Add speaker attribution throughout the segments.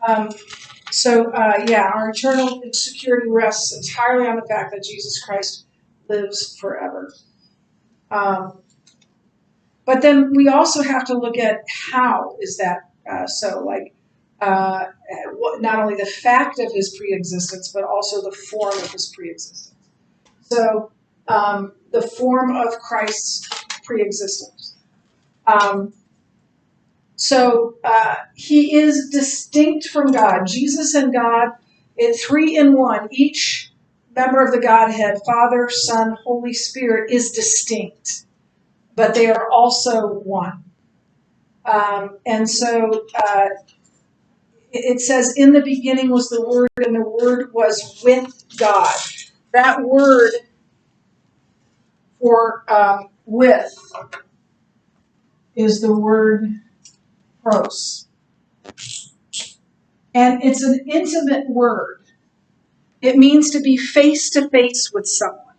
Speaker 1: Our eternal security rests entirely on the fact that Jesus Christ lives forever. But then we also have to look at how is that not only the fact of his preexistence, but also the form of his preexistence. So the form of Christ's preexistence. He is distinct from God. Jesus and God, three in one. Each member of the Godhead, Father, Son, Holy Spirit, is distinct, but they are also one. It says, in the beginning was the Word, and the Word was with God. That word for with is the word pros. And it's an intimate word. It means to be face to face with someone.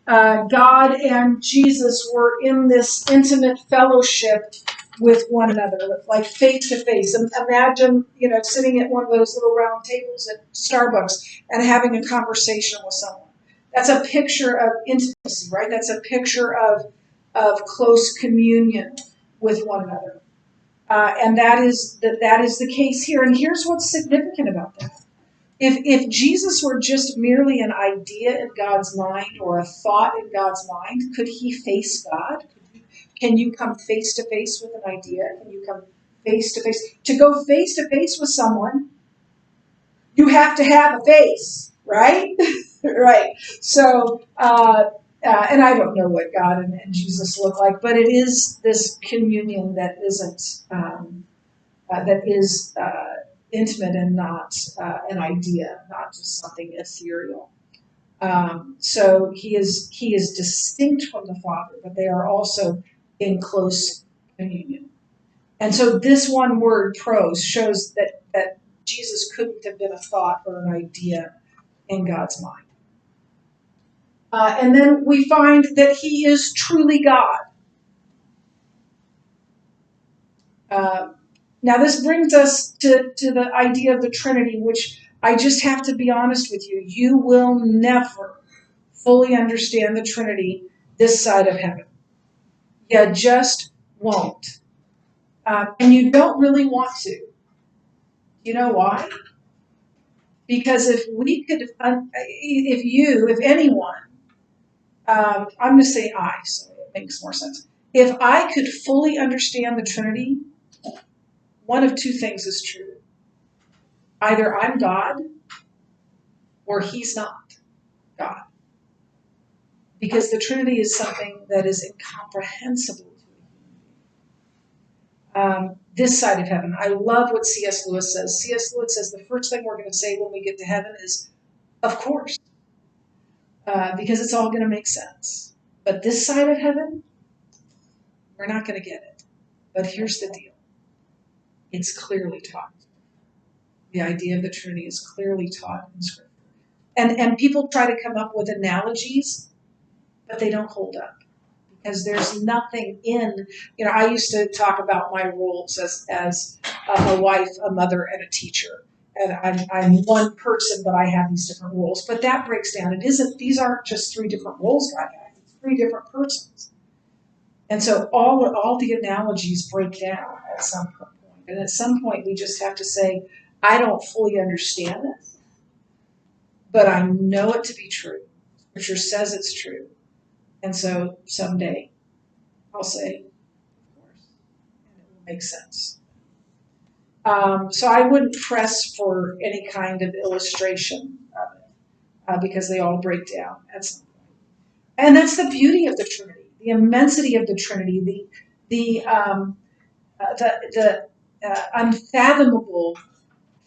Speaker 1: God and Jesus were in this intimate fellowship with one another, like face to face. Imagine, sitting at one of those little round tables at Starbucks and having a conversation with someone. That's a picture of intimacy, right? That's a picture of close communion with one another. And that is the case here. And here's what's significant about that. If Jesus were just merely an idea in God's mind or a thought in God's mind, could he face God? Can you come face to face with an idea? Can you come face to face? To go face to face with someone, you have to have a face, right? Right. So, and I don't know what God and Jesus look like, but it is this communion that isn't, that is intimate and not an idea, not just something ethereal. So he is distinct from the Father, but they are also in close communion. And so this one word, pros, shows that Jesus couldn't have been a thought or an idea in God's mind. And then we find that he is truly God. Now this brings us to the idea of the Trinity, which I just have to be honest with you. You will never fully understand the Trinity this side of heaven. You just won't. And you don't really want to. You know why? Because if anyone, I'm going to say I, so it makes more sense. If I could fully understand the Trinity, one of two things is true. Either I'm God or he's not God. Because the Trinity is something that is incomprehensible to this side of heaven. I love what C.S. Lewis says. C.S. Lewis says the first thing we're going to say when we get to heaven is, of course, because it's all going to make sense. But this side of heaven, we're not going to get it. But here's the deal. It's clearly taught. The idea of the Trinity is clearly taught in Scripture. And people try to come up with analogies, but they don't hold up. Because there's nothing in, I used to talk about my roles as a wife, a mother, and a teacher. And I'm one person, but I have these different roles. But that breaks down. These aren't just three different roles God has. It's three different persons. And so all the analogies break down at some point. And at some point, we just have to say, I don't fully understand this, but I know it to be true. Scripture says it's true. And so someday I'll say, of course, and it will make sense. So I wouldn't press for any kind of illustration of it because they all break down at some point. And that's the beauty of the Trinity, the immensity of the Trinity, the unfathomable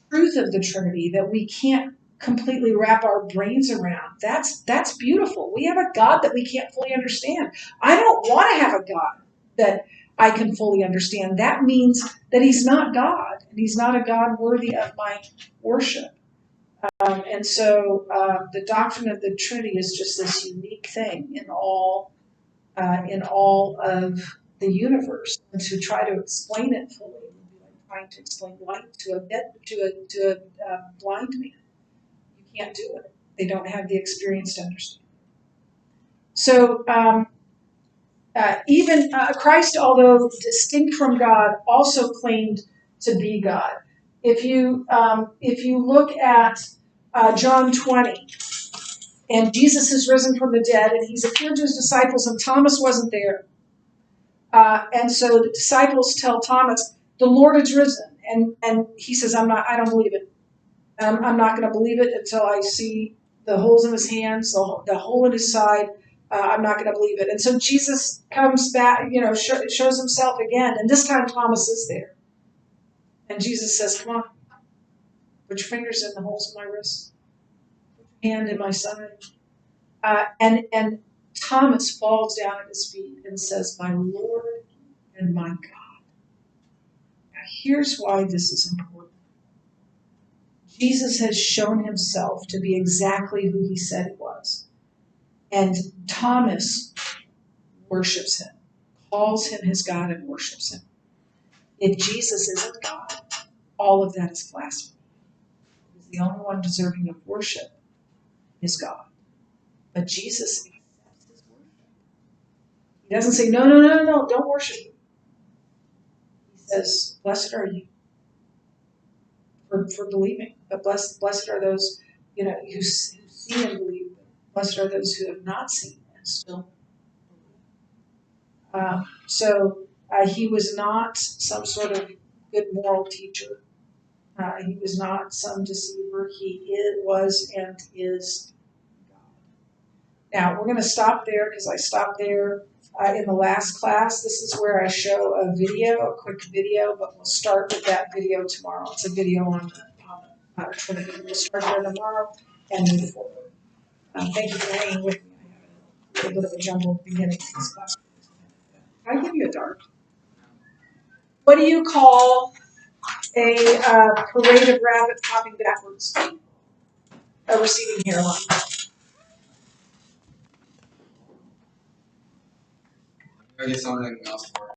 Speaker 1: truth of the Trinity that we can't completely wrap our brains around. That's beautiful. We have a God that we can't fully understand. I don't want to have a God that I can fully understand. That means that he's not God, and he's not a God worthy of my worship. And so the doctrine of the Trinity is just this unique thing in all of the universe. And to try to explain it fully would be like trying to explain light to a blind man. You can't do it. They don't have the experience to understand. So even Christ, although distinct from God, also claimed to be God. If you look at John 20, and Jesus is risen from the dead, and he's appeared to his disciples, and Thomas wasn't there. And so the disciples tell Thomas, "The Lord is risen," and he says, I don't believe it. I'm not going to believe it until I see the holes in his hands, the hole in his side. I'm not going to believe it. And so Jesus comes back, shows himself again, and this time Thomas is there. And Jesus says, "Come on, put your fingers in the holes in my wrists, put your hand in my side." And Thomas falls down at his feet and says, "My Lord and my God." Now here's why this is important. Jesus has shown himself to be exactly who he said he was. And Thomas worships him, calls him his God and worships him. If Jesus isn't God, all of that is blasphemy. Because the only one deserving of worship is God. But Jesus accepts his worship. He doesn't say, no, don't worship me. He says, blessed are you for believing. But blessed are those, who see and believe. Blessed are those who have not seen and still believe. So he was not some sort of good moral teacher. He was not some deceiver. He was and is God. Now, we're going to stop there because I stopped there in the last class. This is where I show a quick video, but we'll start with that video tomorrow. It's a video on Trinity. We'll start there tomorrow and move forward. Thank you for hanging with me. I had a little bit of a jumbled beginning to this class. Can I give you a dart? What do you call a parade of rabbits hopping backwards? A receding hairline.
Speaker 2: I guess something else.